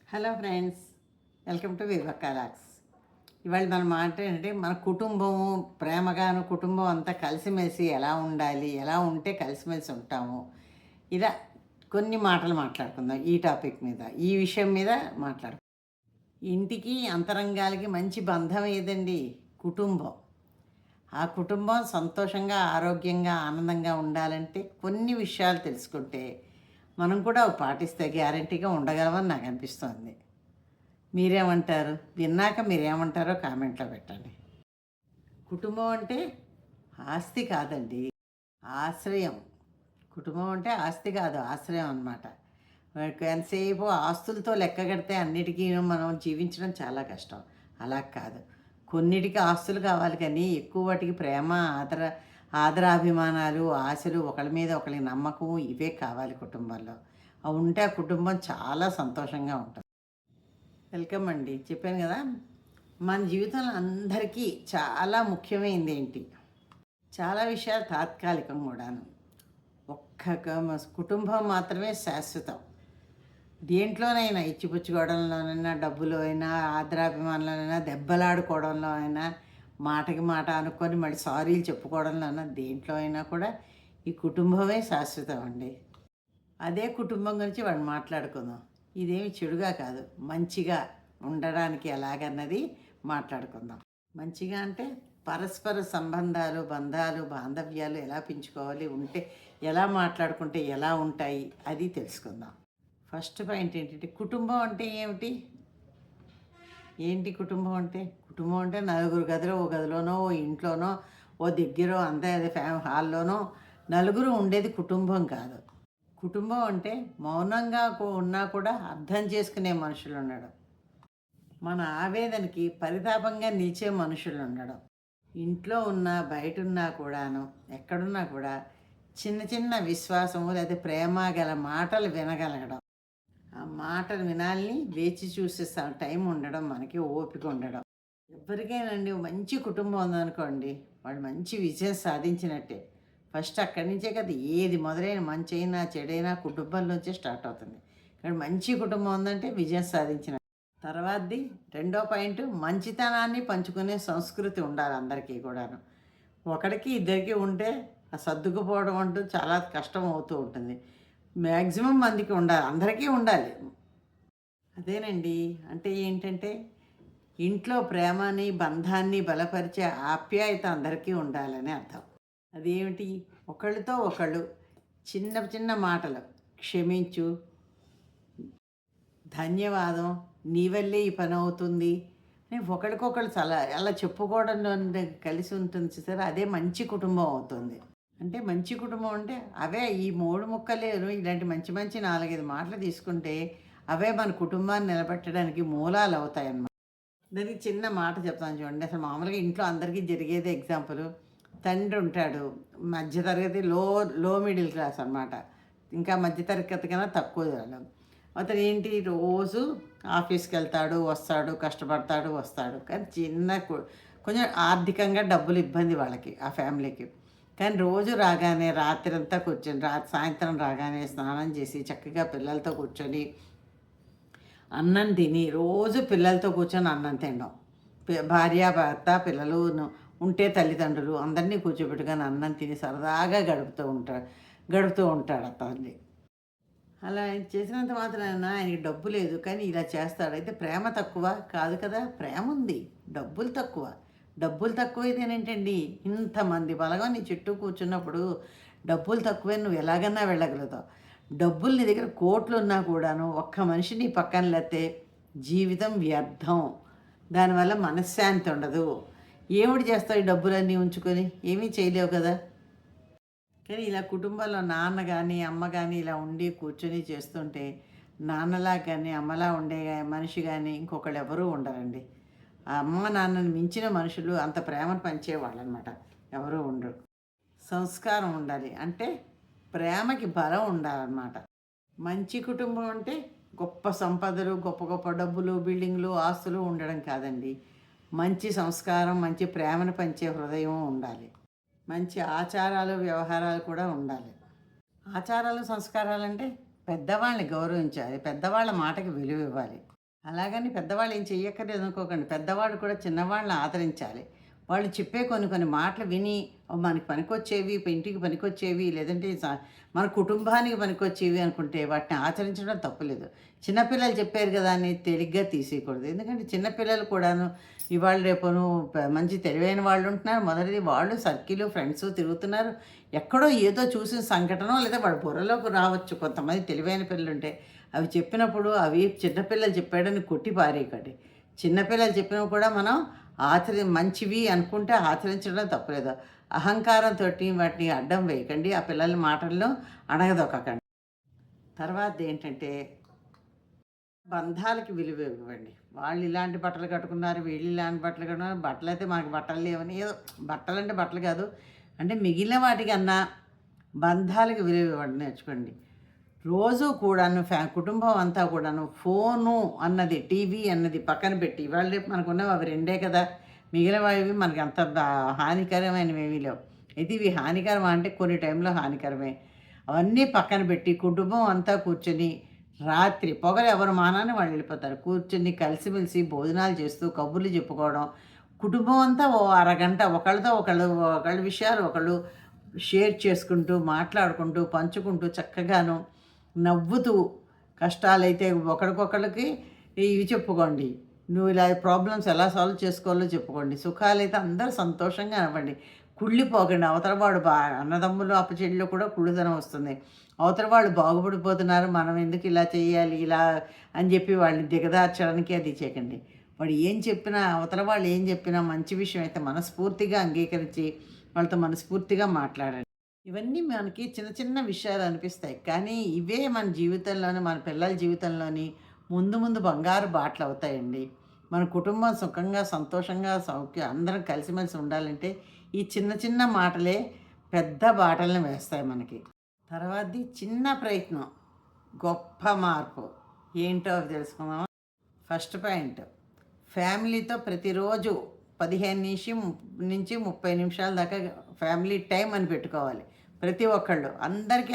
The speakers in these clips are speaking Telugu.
హలో ఫ్రెండ్స్, వెల్కమ్ టు వివకాలాక్స్. ఇవాళ మన మాట ఏంటంటే మన కుటుంబము ప్రేమగాను కుటుంబం అంతా కలిసిమెలిసి ఎలా ఉండాలి, ఎలా ఉంటే కలిసిమెలిసి ఉంటాము, ఇలా కొన్ని మాటలు మాట్లాడుకుందాం ఈ టాపిక్ మీద, ఈ విషయం మీద మాట్లాడుకుందాం. ఇంటికి అంతరంగాలకి మంచి బంధం ఏదండి? కుటుంబం. ఆ కుటుంబం సంతోషంగా ఆరోగ్యంగా ఆనందంగా ఉండాలంటే కొన్ని విషయాలు తెలుసుకుంటే మనం కూడా అవి పాటిస్తే గ్యారంటీగా ఉండగలమని నాకు అనిపిస్తుంది. మీరేమంటారు? విన్నాక మీరేమంటారో కామెంట్లో పెట్టండి. కుటుంబం అంటే ఆస్తి కాదండి, ఆశ్రయం. కుటుంబం అంటే ఆస్తి కాదు, ఆశ్రయం అన్నమాట. ఎంతసేపు ఆస్తులతో లెక్క కడితే అన్నిటికీ మనం జీవించడం చాలా కష్టం. అలా కాదు, కొన్నిటికి ఆస్తులు కావాలి కానీ ఎక్కువ వాటికి ప్రేమ, ఆదరాభిమానాలు, ఆశలు, ఒకళ్ళ మీద ఒకళ్ళకి నమ్మకం, ఇవే కావాలి కుటుంబంలో. అవి ఉంటే ఆ కుటుంబం చాలా సంతోషంగా ఉంటుంది. వెల్కమ్ అండి. చెప్పాను కదా, మన జీవితంలో అందరికీ చాలా ముఖ్యమైనది ఏంటి? చాలా విషయాలు తాత్కాలికం కూడాను. కుటుంబం మాత్రమే శాశ్వతం. దేంట్లోనైనా ఇచ్చిపుచ్చుకోవడంలోనైనా, డబ్బులో అయినా, ఆదరాభిమానంలోనైనా, దెబ్బలాడుకోవడంలో అయినా, మాటకి మాట అనుకొని మళ్ళీ సారీలు చెప్పుకోవడంలోనైనా, దేంట్లో అయినా కూడా ఈ కుటుంబమే శాశ్వతం అండి. అదే కుటుంబం గురించి వాడు మాట్లాడుకుందాం. ఇదేమి చెడుగా కాదు, మంచిగా ఉండడానికి ఎలాగన్నది మాట్లాడుకుందాం. మంచిగా అంటే పరస్పర సంబంధాలు, బంధాలు, బాంధవ్యాలు ఎలా పెంచుకోవాలి, ఉంటే ఎలా మాట్లాడుకుంటే ఎలా ఉంటాయి, అది తెలుసుకుందాం. ఫస్ట్ పాయింట్ ఏంటంటే, కుటుంబం అంటే ఏమిటి? ఏంటి కుటుంబం అంటే? కుటుంబం అంటే నలుగురు గదిలో, ఓ గదిలోనో, ఓ ఇంట్లోనో, ఓ దగ్గరో, అంతే అదే హాల్లోనో నలుగురు ఉండేది కుటుంబం కాదు. కుటుంబం అంటే మౌనంగా ఉన్నా కూడా అర్థం చేసుకునే మనుషులు ఉండడం, మన ఆవేదనకి పరితాపంగా నిలిచే మనుషులు ఉండడం, ఇంట్లో ఉన్నా బయట ఉన్నా కూడాను, ఎక్కడున్నా కూడా చిన్న చిన్న విశ్వాసము లేదా ప్రేమ గల మాటలు వినగలగడం, ఆ మాటలు వినాలని వేచి చూసే టైం ఉండడం, మనకి ఓపిక ఉండడం. ఎవరికైనాండి మంచి కుటుంబం ఉందనుకోండి, వాళ్ళు మంచి విజయం సాధించినట్టే. ఫస్ట్ అక్కడి నుంచే కదా ఏది మొదలైన మంచి అయినా చెడైనా కుటుంబంలోంచే స్టార్ట్ అవుతుంది. కానీ మంచి కుటుంబం ఉందంటే విజయం సాధించిన తర్వాతది. రెండో పాయింట్, మంచితనాన్ని పంచుకునే సంస్కృతి ఉండాలి అందరికీ కూడాను. ఒకడికి ఇద్దరికి ఉంటే ఆ సర్దుకుపోవడం అంటూ చాలా కష్టం అవుతూ ఉంటుంది. మ్యాక్సిమం మందికి ఉండాలి, అందరికీ ఉండాలి. అదేనండి. అంటే ఏంటంటే, ఇంట్లో ప్రేమని బంధాన్ని బలపరిచే ఆప్యాయత అందరికీ ఉండాలని అర్థం. అదేమిటి? ఒకళ్ళతో ఒకళ్ళు చిన్న చిన్న మాటలు, క్షమించు, ధన్యవాదం, నీ వల్లే ఈ పని అవుతుంది అని ఒకరికొకళ్ళు చాలా అలా చెప్పుకోవడంలో కలిసి ఉంటుంది చూసారా, అదే మంచి కుటుంబం అవుతుంది. అంటే మంచి కుటుంబం అంటే అవే ఈ మూడు ముక్కలేను, ఇలాంటి మంచి మంచి 4, 5 మాటలు తీసుకుంటే అవే మన కుటుంబాన్ని నిలబెట్టడానికి మూలాలు అవుతాయి అన్నమాట. దానికి చిన్న మాట చెప్తాను చూడండి. అసలు మామూలుగా ఇంట్లో అందరికీ జరిగేదే ఎగ్జాంపుల్. తండ్రి ఉంటాడు, మధ్యతరగతి, లో లో మిడిల్ క్లాస్ అనమాట. ఇంకా మధ్యతరగతి కన్నా తక్కువ వాళ్ళం. అతను ఏంటి, రోజు ఆఫీస్కి వెళ్తాడు, వస్తాడు, కష్టపడతాడు, వస్తాడు. కానీ కొంచెం ఆర్థికంగా డబ్బులు ఇబ్బంది వాళ్ళకి, ఆ ఫ్యామిలీకి. కానీ రోజు రాగానే రాత్రంతా కూర్చొని, సాయంత్రం రాగానే స్నానం చేసి చక్కగా పిల్లలతో కూర్చొని అన్నం తిని, రోజు పిల్లలతో కూర్చొని అన్నం తినడం, భార్య భర్త పిల్లలు ఉంటే తల్లిదండ్రులు అందరినీ కూర్చోబెట్టుకొని అన్నం తిని సరదాగా గడుపుతూ ఉంటాడు ఆ తల్లి. అలా ఆయన చేసినంత మాత్రాన ఆయనకి డబ్బు లేదు, కానీ ఇలా చేస్తాడు. అయితే ప్రేమ తక్కువ కాదు కదా, ప్రేమ ఉంది, డబ్బులు తక్కువ. డబ్బులు తక్కువైతేనేంటండి, ఇంతమంది బలగం నీ చుట్టూ కూర్చున్నప్పుడు డబ్బులు తక్కువే, నువ్వు ఎలాగన్నా వెళ్ళగలుగుతావు. డబ్బులు నీ దగ్గర కోట్లు ఉన్నా కూడాను ఒక్క మనిషి నీ పక్కన లేతే జీవితం వ్యర్థం. దానివల్ల మనశ్శాంతి ఉండదు. ఏమిటి చేస్తావు ఈ డబ్బులన్నీ ఉంచుకొని? ఏమీ చేయలేవు కదా. కానీ ఇలా కుటుంబంలో నాన్న కానీ అమ్మ కానీ ఇలా ఉండి కూర్చొని చేస్తుంటే, నాన్నలా కానీ అమ్మలా ఉండే మనిషి కానీ ఇంకొకళ్ళు ఎవరూ ఉండరండి. ఆ అమ్మ నాన్నని మించిన మనుషులు అంత ప్రేమను పంచేవాళ్ళు అనమాట, ఎవరూ ఉండరు. సంస్కారం ఉండాలి అంటే ప్రేమకి బలం ఉండాలన్నమాట. మంచి కుటుంబం అంటే గొప్ప సంపదలు, గొప్ప గొప్ప డబ్బులు, బిల్డింగ్లు, ఆస్తులు ఉండడం కాదండి. మంచి సంస్కారం, మంచి ప్రేమను పంచే హృదయం ఉండాలి. మంచి ఆచారాలు, వ్యవహారాలు కూడా ఉండాలి. ఆచారాలు, సంస్కారాలు అంటే పెద్దవాళ్ళని గౌరవించాలి, పెద్దవాళ్ళ మాటకి విలువ ఇవ్వాలి. అలాగని పెద్దవాళ్ళు ఏం చెయ్యక్కర్లేదు అనుకోకండి. పెద్దవాళ్ళు కూడా చిన్నవాళ్ళని ఆదరించాలి. వాళ్ళు చెప్పే కొన్ని కొన్ని మాటలు విని మనకి పనికొచ్చేవి, ఇంటికి పనికొచ్చేవి, లేదంటే మన కుటుంబానికి పనికొచ్చేవి అనుకుంటే వాటిని ఆచరించడం తప్పులేదు. చిన్నపిల్లలు చెప్పారు కదా అని తేలిగ్గా తీసేయకూడదు. ఎందుకంటే చిన్నపిల్లలు కూడాను ఇవాళ రేపును మంచి తెలివైన వాళ్ళు ఉంటున్నారు. మొదటిది వాళ్ళు సర్కిలు, ఫ్రెండ్స్ తిరుగుతున్నారు. ఎక్కడో ఏదో చూసిన సంఘటనో లేదా వాడి బుర్రలోకి రావచ్చు. కొంతమంది తెలివైన పిల్లలుంటే అవి చెప్పినప్పుడు అవి చిన్నపిల్లలు చెప్పాడని కొట్టి పారేయకండి. చిన్నపిల్లలు చెప్పినవి కూడా మనం మంచివి అనుకుంటే ఆచరించడం తప్పులేదు. అహంకారంతోటి వాటిని అడ్డం వేయకండి. ఆ పిల్లల మాటల్లో అణగదొక్కకండి. తర్వాతదేంటంటే బంధాలకి విలువ ఇవ్వండి. వాళ్ళు ఇలాంటి బట్టలు కట్టుకున్నారు, వీళ్ళు ఇలాంటి బట్టలు కట్టుకున్నారు. బట్టలైతే మనకు బట్టలు లేవని ఏదో బట్టలంటే బట్టలు కాదు. అంటే మిగిలిన వాటికన్నా బంధాలకు విలువ ఇవ్వండి నేర్చుకోండి. రోజు కూడాను కుటుంబం అంతా కూడాను ఫోను అన్నది, టీవీ అన్నది పక్కన పెట్టి ఇవాళ రేపు మనకున్నవి అవి రెండే కదా! మిగిలినవి మనకి అంత హానికరమైనవి ఏమీ లేవు. అయితే ఇవి హానికరమా అంటే కొన్ని టైంలో హానికరమే. అవన్నీ పక్కన పెట్టి కుటుంబం అంతా కూర్చొని రాత్రి పొగలు ఎవరు మానాన్ని వాళ్ళు వెళ్ళిపోతారు. కూర్చొని కలిసిమెలిసి భోజనాలు చేస్తూ కబుర్లు చెప్పుకోవడం. కుటుంబం అంతా ఓ అరగంట ఒకళ్ళతో ఒకళ్ళ విషయాలు ఒకళ్ళు షేర్ చేసుకుంటూ, మాట్లాడుకుంటూ, పంచుకుంటూ చక్కగాను నవ్వుతూ కష్టాలైతే ఒకళ్ళకొకళ్ళకి ఇవి చెప్పుకోండి. నువ్వు ఇలా ప్రాబ్లమ్స్ ఎలా సాల్వ్ చేసుకోవాలో చెప్పుకోండి. సుఖాలైతే అందరూ సంతోషంగా నవ్వండి. కుళ్ళిపోకండి. అవతల వాడు అన్నదమ్ములు, అప్పచెల్లిలో కూడా కుళ్ళుతనం వస్తుంది. అవతల వాళ్ళు బాగుపడిపోతున్నారు, మనం ఎందుకు ఇలా చేయాలి, ఇలా అని చెప్పి వాళ్ళని దిగదార్చడానికి అది చేయకండి. వాడు ఏం చెప్పినా, అవతల వాళ్ళు ఏం చెప్పినా మంచి విషయం అయితే మనస్ఫూర్తిగా అంగీకరించి వాళ్ళతో మనస్ఫూర్తిగా మాట్లాడండి. ఇవన్నీ మనకి చిన్న చిన్న విషయాలు అనిపిస్తాయి. కానీ ఇవే మన జీవితంలోని, మన పిల్లల జీవితంలోని ముందు ముందు బంగారు బాటలు అవుతాయండి. మన కుటుంబం సుఖంగా, సంతోషంగా, అందరం కలిసిమెలిసి ఉండాలంటే ఈ చిన్న చిన్న మాటలే పెద్ద బాటలను వేస్తాయి మనకి. తర్వాతది చిన్న ప్రయత్నం, గొప్ప మార్పు. ఏంటో అవి తెలుసుకుందామా? ఫస్ట్ పాయింట్, ఫ్యామిలీతో ప్రతిరోజు 15 నుంచి 30 నిమిషాల దాకా ఫ్యామిలీ టైం అని పెట్టుకోవాలి. ప్రతి ఒక్కళ్ళు అందరికీ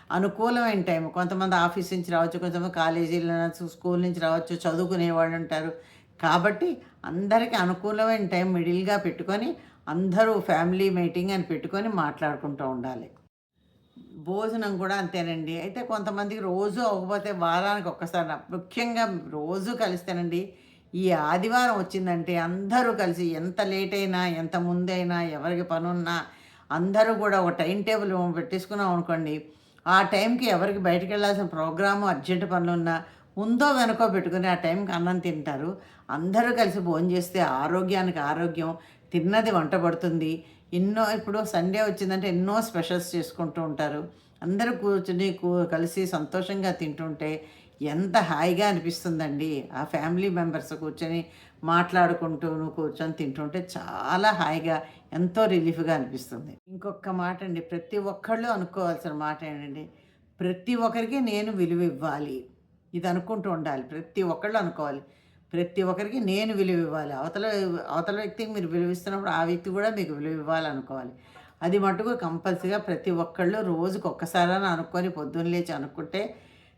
అనుకూలమైన టైం. కొంతమంది ఆఫీస్ నుంచి రావచ్చు, కొంతమంది కాలేజీలో స్కూల్ నుంచి రావచ్చు, చదువుకునే వాళ్ళు ఉంటారు. కాబట్టి అందరికీ అనుకూలమైన టైం మిడిల్గా పెట్టుకొని అందరూ ఫ్యామిలీ మీటింగ్ అని పెట్టుకొని మాట్లాడుకుంటూ ఉండాలి. భోజనం కూడా అంతేనండి. అయితే కొంతమందికి రోజు అవ్వకపోతే వారానికి ఒక్కసారి, ముఖ్యంగా రోజు కలిస్తేనండి ఈ ఆదివారం వచ్చిందంటే అందరూ కలిసి ఎంత లేట్ అయినా, ఎంత ముందైనా, ఎవరికి పనున్నా అందరూ కూడా ఒక టైం టేబుల్ పెట్టేసుకున్నాం అనుకోండి. ఆ టైంకి ఎవరికి బయటికి వెళ్ళాల్సిన ప్రోగ్రాము, అర్జెంట్ పనులున్నా ముందో వెనకో పెట్టుకుని ఆ టైంకి అన్నం తింటారు. అందరూ కలిసి భోంచేస్తే ఆరోగ్యానికి ఆరోగ్యం, తిన్నది వంట పడుతుంది. ఇప్పుడు సండే వచ్చిందంటే ఎన్నో స్పెషల్స్ చేసుకుంటూ ఉంటారు. అందరూ కూర్చొని కలిసి సంతోషంగా తింటుంటే ఎంత హాయిగా అనిపిస్తుందండి. ఆ ఫ్యామిలీ మెంబర్స్ కూర్చొని మాట్లాడుకుంటూ కూర్చొని తింటుంటే చాలా హాయిగా, ఎంతో రిలీఫ్గా అనిపిస్తుంది. ఇంకొక మాట అండి, ప్రతి ఒక్కళ్ళు అనుకోవాల్సిన మాట ఏంటండి, ప్రతి ఒక్కరికి నేను విలువ ఇవ్వాలి. ఇది అనుకుంటూ ఉండాలి. ప్రతి ఒక్కళ్ళు అనుకోవాలి, ప్రతి ఒక్కరికి నేను విలువ ఇవ్వాలి. అవతల అవతల వ్యక్తికి మీరు విలువ ఇస్తున్నప్పుడు ఆ వ్యక్తి కూడా మీకు విలువ ఇవ్వాలనుకోవాలి. అది మటుకు కంపల్సరీగా ప్రతి ఒక్కళ్ళు రోజుకి ఒక్కసారైనా అనుకొని పొద్దున్న లేచి అనుకుంటే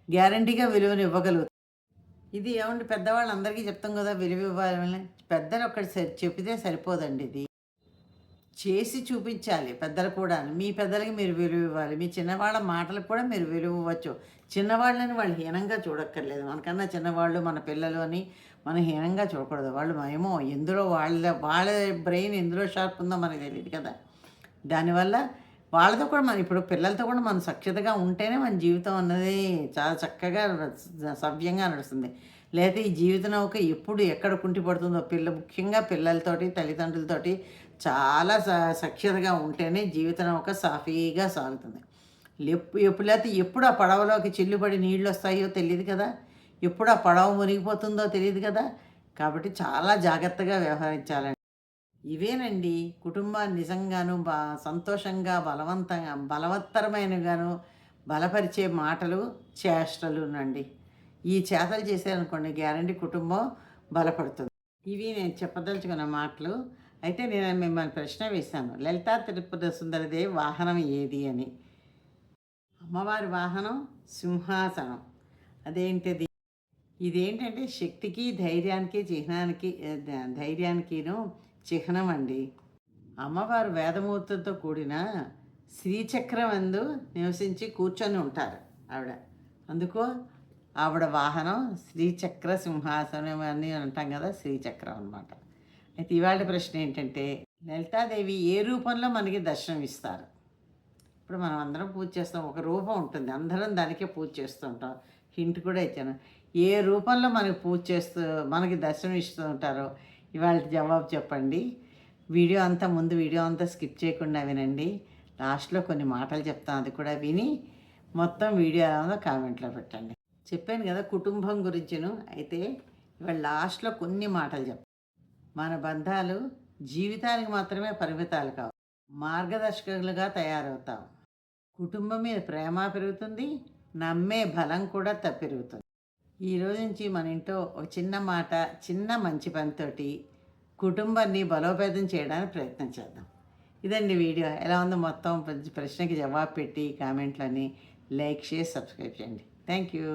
గ్యారంటీగా విలువను ఇవ్వగలుగుతారు. ఇది ఏమండి, పెద్దవాళ్ళు అందరికీ చెప్తాం కదా విలువ ఇవ్వాలని. పెద్దలు ఒక్కటి చెప్పితే సరిపోదండి. ఇది చేసి చూపించాలి పెద్దలు కూడా. మీ పెద్దలకి మీరు విలువ ఇవ్వాలి. మీ చిన్నవాళ్ళ మాటలకు కూడా మీరు విలువ ఇవ్వచ్చు. చిన్నవాళ్ళని వాళ్ళు హీనంగా చూడక్కర్లేదు. మనకన్నా చిన్నవాళ్ళు మన పిల్లలు అని మనం హీనంగా చూడకూడదు. వాళ్ళు ఏమో ఎందులో వాళ్ళ బ్రెయిన్ ఎందులో షార్ప్ ఉందో మనకు తెలియదు కదా. దానివల్ల వాళ్ళతో కూడా మనం ఇప్పుడు పిల్లలతో కూడా మనం సఖ్యతగా ఉంటేనే మన జీవితం అన్నది చాలా చక్కగా సవ్యంగా నడుస్తుంది. లేకపోతే ఈ జీవిత నౌక ఎప్పుడు ఎక్కడ కుంటి పడుతుందో, ముఖ్యంగా పిల్లలతోటి, తల్లిదండ్రులతోటి చాలా సఖ్యతగా ఉంటేనే జీవిత నౌక సాఫీగా సాగుతుంది. లేకపోతే ఎప్పుడు ఆ పడవలోకి చిల్లుపడి నీళ్ళు వస్తాయో తెలియదు కదా, ఎప్పుడు ఆ పడవ మునిగిపోతుందో తెలియదు కదా. కాబట్టి చాలా జాగ్రత్తగా వ్యవహరించాలండి. ఇవేనండి కుటుంబాన్ని నిజంగాను సంతోషంగా, బలవత్తరమైనగాను బలపరిచే మాటలు, చేష్టలునండి. ఈ చేతలు చేశారనుకోండి గ్యారంటీ కుటుంబం బలపడుతుంది. ఇవి నేను చెప్పదలుచుకున్న మాటలు. అయితే నేను మిమ్మల్ని ప్రశ్న వేశాను, లలితా త్రిపుర సుందరదేవి వాహనం ఏది అని. అమ్మవారి వాహనం సింహాసనం. అదేంటిది? ఇదేంటంటే శక్తికి, ధైర్యానికి, చిహ్నానికి ధైర్యానికిను చిహ్నం అండి. అమ్మవారు వేదమూర్తులతో కూడిన శ్రీచక్రం అందు నివసించి కూర్చొని ఉంటారు ఆవిడ. అందుకు ఆవిడ వాహనం శ్రీచక్ర సింహాసనం అని అంటాం కదా, శ్రీచక్రం అనమాట. అయితే ఇవాళ ప్రశ్న ఏంటంటే, లలితాదేవి ఏ రూపంలో మనకి దర్శనం ఇస్తారు? ఇప్పుడు మనం అందరం పూజ చేస్తాం, ఒక రూపం ఉంటుంది, అందరం దానికే పూజ చేస్తూ ఉంటాం. హింట్ కూడా ఇచ్చాను. ఏ రూపంలో మనకి పూజ చేస్తూ మనకి దర్శనం ఇస్తూ ఉంటారో ఇవాళ జవాబు చెప్పండి. వీడియో అంతా స్కిప్ చేయకుండా వినండి. లాస్ట్లో కొన్ని మాటలు చెప్తాను, అది కూడా విని మొత్తం వీడియో ఏమో కామెంట్లో పెట్టండి. చెప్పాను కదా కుటుంబం గురించిను. అయితే ఇవాళ లాస్ట్లో కొన్ని మాటలు చెప్తాను. మన బంధాలు జీవితానికి మాత్రమే పరిమితాలు కావు, మార్గదర్శకులుగా తయారవుతాం. కుటుంబం మీద ప్రేమ పెరుగుతుంది, నమ్మే బలం కూడా పెరుగుతుంది. ఈరోజు నుంచి మన ఇంట్లో ఒక చిన్న మాట, చిన్న మంచి పనితోటి కుటుంబాన్ని బలోపేతం చేయడానికి ప్రయత్నం చేద్దాం. ఇదండి వీడియో. ఎలా ఉందో మొత్తం ప్రశ్నకి జవాబు పెట్టి కామెంట్లని లైక్, షేర్, సబ్స్క్రైబ్ చేయండి. Thank you.